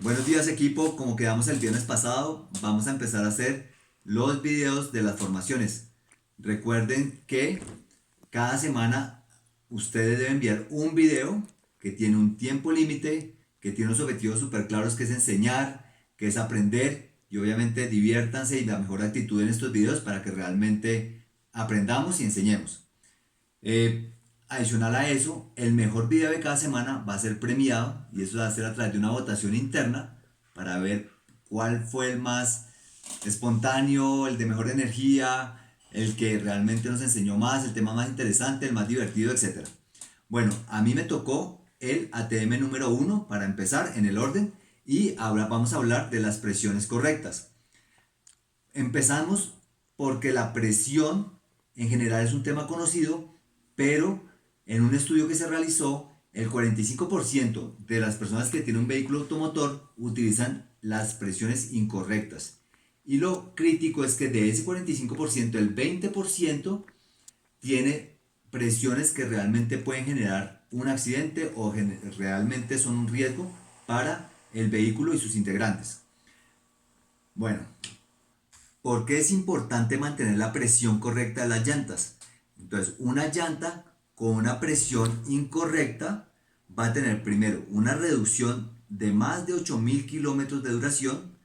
Buenos días equipo, como quedamos el viernes pasado, vamos a empezar a hacer los videos de las formaciones. Recuerden que cada semana ustedes deben enviar un video que tiene un tiempo límite, que tiene unos objetivos súper claros, que es enseñar, que es aprender y obviamente diviértanse y la mejor actitud en estos videos para que realmente aprendamos y enseñemos. Adicional a eso, el mejor video de cada semana va a ser premiado y eso va a ser a través de una votación interna para ver cuál fue el más espontáneo, el de mejor energía, el que realmente nos enseñó más, el tema más interesante, el más divertido, etc. Bueno, a mí me tocó el ATM número uno para empezar en el orden y ahora vamos a hablar de las presiones correctas. Empezamos porque la presión en general es un tema conocido, pero en un estudio que se realizó, el 45% de las personas que tienen un vehículo automotor utilizan las presiones incorrectas. Y lo crítico es que de ese 45%, el 20% tiene presiones que realmente pueden generar un accidente o realmente son un riesgo para el vehículo y sus integrantes. Bueno, ¿por qué es importante mantener la presión correcta de las llantas? Entonces, una llanta con una presión incorrecta va a tener primero una reducción de más de 8.000 kilómetros de duración.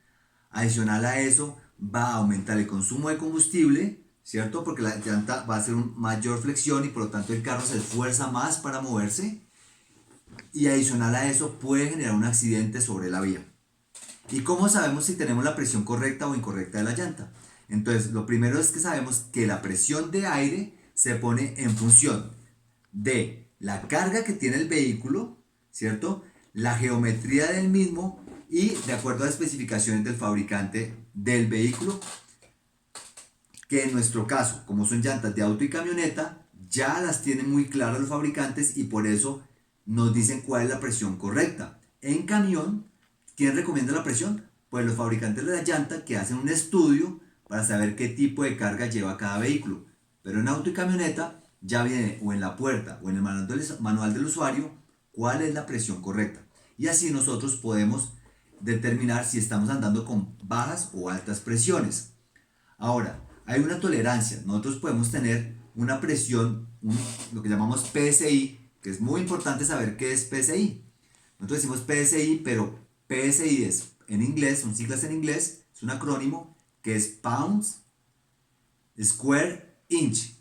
Adicional a eso, va a aumentar el consumo de combustible, ¿cierto? Porque la llanta va a hacer una mayor flexión y por lo tanto el carro se esfuerza más para moverse. Y adicional a eso, puede generar un accidente sobre la vía. ¿Y cómo sabemos si tenemos la presión correcta o incorrecta de la llanta? Entonces, lo primero es que sabemos que la presión de aire se pone en función de la carga que tiene el vehículo, ¿cierto? La geometría del mismo y de acuerdo a las especificaciones del fabricante del vehículo, que en nuestro caso, como son llantas de auto y camioneta, ya las tienen muy claras los fabricantes y por eso nos dicen cuál es la presión correcta. En camión, ¿quién recomienda la presión? Pues los fabricantes de la llanta que hacen un estudio para saber qué tipo de carga lleva cada vehículo. Pero en auto y camioneta ya viene o en la puerta o en el manual del usuario cuál es la presión correcta. Y así nosotros podemos determinar si estamos andando con bajas o altas presiones. Ahora, hay una tolerancia. Nosotros podemos tener una presión, lo que llamamos PSI, que es muy importante saber qué es PSI. Nosotros decimos PSI, pero PSI es en inglés, son siglas en inglés, es un acrónimo que es Pounds Square Inch,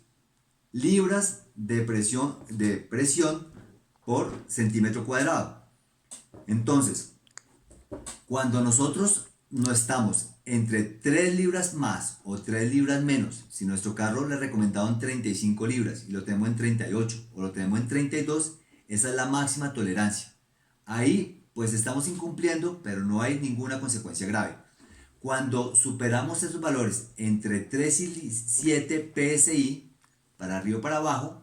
libras de presión por centímetro cuadrado. Entonces, cuando nosotros no estamos entre 3 libras más o 3 libras menos, si nuestro carro le recomendaron 35 libras y lo tenemos en 38 o lo tenemos en 32, esa es la máxima tolerancia. Ahí pues estamos incumpliendo, pero no hay ninguna consecuencia grave. Cuando superamos esos valores entre 3 y 7 PSI, para arriba o para abajo,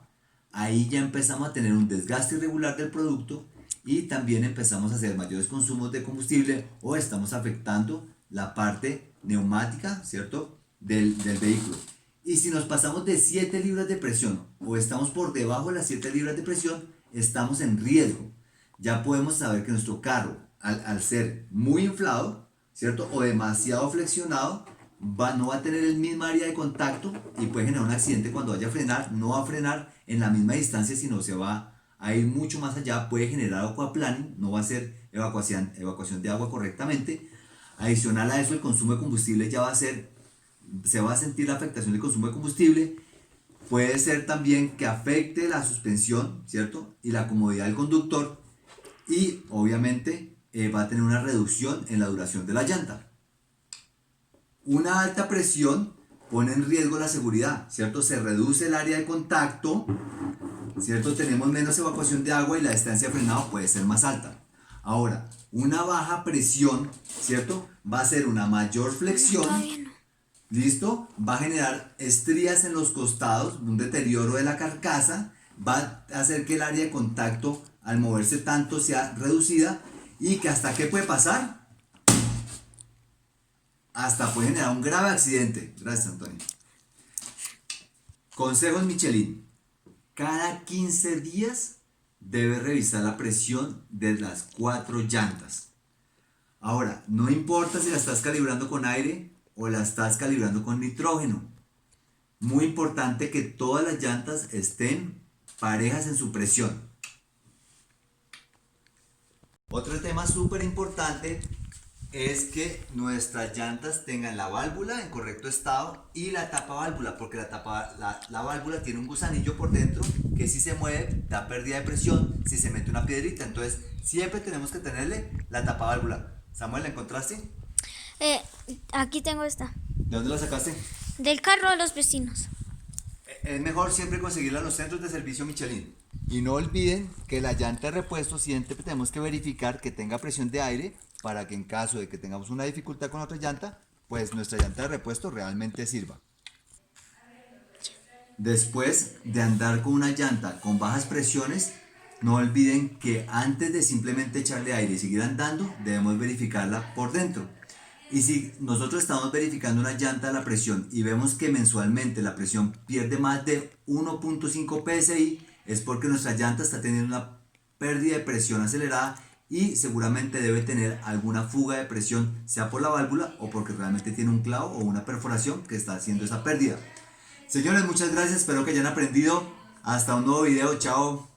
ahí ya empezamos a tener un desgaste irregular del producto y también empezamos a hacer mayores consumos de combustible o estamos afectando la parte neumática, ¿cierto? Del vehículo. Y si nos pasamos de 7 libras de presión o estamos por debajo de las 7 libras de presión, estamos en riesgo. Ya podemos saber que nuestro carro, al ser muy inflado, ¿cierto? O demasiado flexionado, no va a tener el mismo área de contacto y puede generar un accidente cuando vaya a frenar. No va a frenar en la misma distancia, sino se va a ir mucho más allá. Puede generar aquaplaning, no va a ser evacuación de agua correctamente. Adicional a eso, el consumo de combustible ya va a ser, se va a sentir la afectación del consumo de combustible. Puede ser también que afecte la suspensión, ¿cierto? Y la comodidad del conductor. Y obviamente va a tener una reducción en la duración de la llanta. Una alta presión pone en riesgo la seguridad, ¿cierto? Se reduce el área de contacto, ¿cierto? Tenemos menos evacuación de agua y la distancia de frenado puede ser más alta. Ahora, una baja presión, ¿cierto? Va a ser una mayor flexión, ¿listo? Va a generar estrías en los costados, un deterioro de la carcasa, va a hacer que el área de contacto al moverse tanto sea reducida y que hasta qué puede pasar, hasta puede generar un grave accidente. Gracias, Antonio. Consejos Michelin. Cada 15 días debe revisar la presión de las 4 llantas. Ahora, no importa si la estás calibrando con aire o la estás calibrando con nitrógeno. Muy importante que todas las llantas estén parejas en su presión. Otro tema súper importante es que nuestras llantas tengan la válvula en correcto estado y la tapa válvula, porque la válvula tiene un gusanillo por dentro que si se mueve da pérdida de presión si se mete una piedrita. Entonces siempre tenemos que tenerle la tapa válvula. Samuel, ¿la encontraste? Eh, Aquí tengo esta. ¿De dónde la sacaste? Del carro de los vecinos. Es mejor siempre conseguirla en los centros de servicio Michelin. Y no olviden que la llanta de repuesto siempre tenemos que verificar que tenga presión de aire para que en caso de que tengamos una dificultad con otra llanta, pues nuestra llanta de repuesto realmente sirva. Después de andar con una llanta con bajas presiones, no olviden que antes de simplemente echarle aire y seguir andando, debemos verificarla por dentro. Y si nosotros estamos verificando una llanta a la presión y vemos que mensualmente la presión pierde más de 1.5 psi, es porque nuestra llanta está teniendo una pérdida de presión acelerada y seguramente debe tener alguna fuga de presión, sea por la válvula o porque realmente tiene un clavo o una perforación que está haciendo esa pérdida. Señores, muchas gracias, espero que hayan aprendido. Hasta un nuevo video, chao.